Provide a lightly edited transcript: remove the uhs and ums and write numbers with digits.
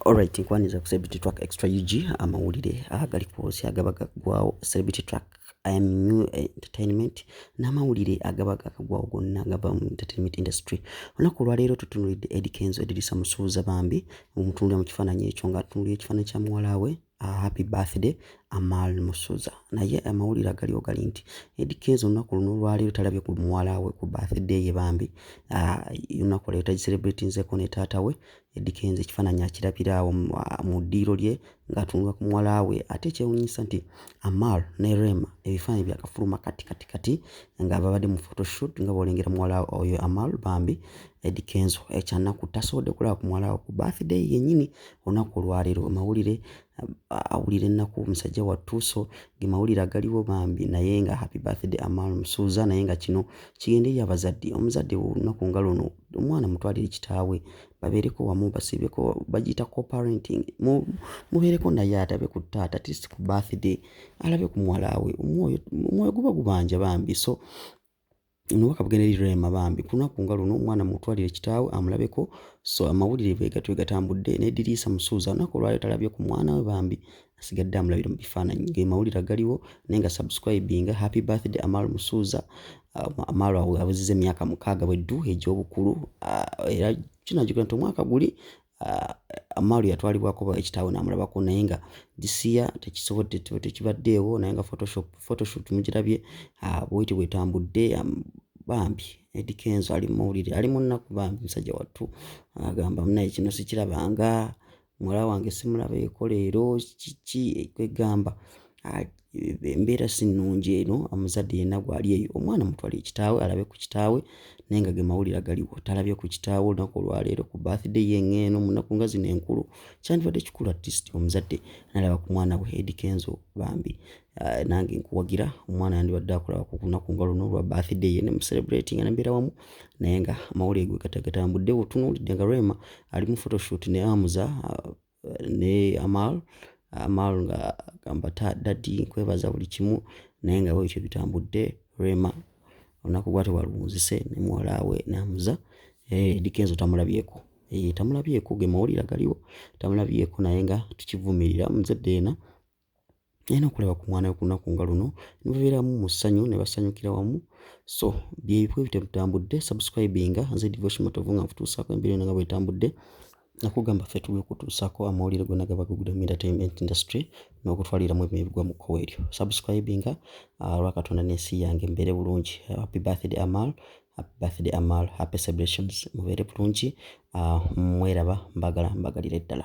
Alright, nkwaniza ku Celebrity Track Extra UG amawulire agali kwosya agabaga gwawo Celebrity Track New Entertainment n'amawulire agabaga gwawo gonna gava mu entertainment industry. Olunaku olwaleero tutunulidde Eddy Kenzo Eddy Samusuuza bambi omutunulira mu kifaananyi ekyo nga atunulira ekifaananyi kya muwala we happy birthday Amaal Musuuza. Naye amawulire agaliwo gali nti Eddy Kenzo olunaku luno olwaleero talabye ku muwala we ku birthday ye bambi. Olunaku olwaleero tagicelebratinzeeko ne taata we. Eddy Kenzo ekifaananyi akirabira awo mu ddiiro lye ng'atunula ku muwala we. Ate ekyewuunyisa nti Amaal ne Rema ebifaananyi byakafuluma kati nga babadde mu photoshoot nga bw'olengera muwala oyo Amaal bambi Eddy Kenzo ekyanaku tasobodde kulaba ku muwala we ku birthday yennyini olunaku olwaleero. Amawulire awulira ennaku omusajja wattu so ge mawulire agaliwo bambi naye nga happy birthday Amaal Musuuza naye nga kino kigenderera abazadde. Omuzadde olunaku nga luno omwana mutwalire kitaawe babeereko wamu basiibeko bagiyita co-parenting mubeereko naye atabe ku taata at least ku birthday alabe ku muwala we omwoyo guba gubanja bambi. So nobaka bugenderi Rema bambi ku lunaku nga luno omwana mutwalire kitaawe amulabeko. So amawulire gatambudde ne Eddy Samusuuza olunaku olwaleero talabye ku mwana we bambi asigadde amulabira mu bifaananyi ge mawulire agaliwo naye nga subscribinga happy birthday Amaal Musuuza. Amaal abuzizza emyaka 6 bweddu egy'obukulu era kinajjukira nti omwaka guli Amaal yatwalibwako ekitaawe n'amulabako naye nga this year tekisobodde tekibaddeewo naye nga photoshoot mugirabye bw'eti bwetambudde bambi. Eddy Kenzo ali mu mawulire ali mu nnaku bambi musajja wattu agamba munaye kino sikirabanga muwala wange simulabeeko leero kiki kwegamba embeera si nnungi eno omuzadde yenna gwali eyo omwana mutwalire kitaawe alabe ku kitaawe naye nga ge mawulire agaliwo talabye ku kitaawe olunaku olwaleero ku birthday y'eng'eno mu nnaku nga zino enkulu kyandibadde kikulu at least omuzadde nalaba ku mwana we Eddy Kenzo bambi. Nange nkuwagira omwana yandibadde akulaba ku lunaku nga luno olwa birthday ye ne mucelebrating n'embeera wamu naye nga amawulire gwe gatambudde otunuulidde nga Rema ali mu photoshoot ne amuza ne Amaal nga gamba daddy nkwebaza buli kimu naye nga bwekyo bitambudde. Rema olunaku gwate waluwunzise ne muwala we n'amuza. Eddy Kenzo tamulabyeko ge mawulire agaliwo tamulabyeko naye nga tukivumirira muzadde yena ayina okulaba ku mwana we ku lunaku nga luno ne babeeramu mu ssanyu ne basanyukira wamu. So byebyo bitambudde subscribinga nze Devotion Matovu nga nfutuusaako embeera eno nga bwetambudde nakugamba ffe tugwe kutuusaako amawulire gonna gaba gagudde mu entertainment industry n'okutwaliramu ebigwa mu kkowa eryo. Subscribinga olwakatonda n'ensi yange mbeere bulungi. Happy birthday Amaal, happy birthday Amaal, happy celebrations mubeere bulungi mweraba mbagalira ddala.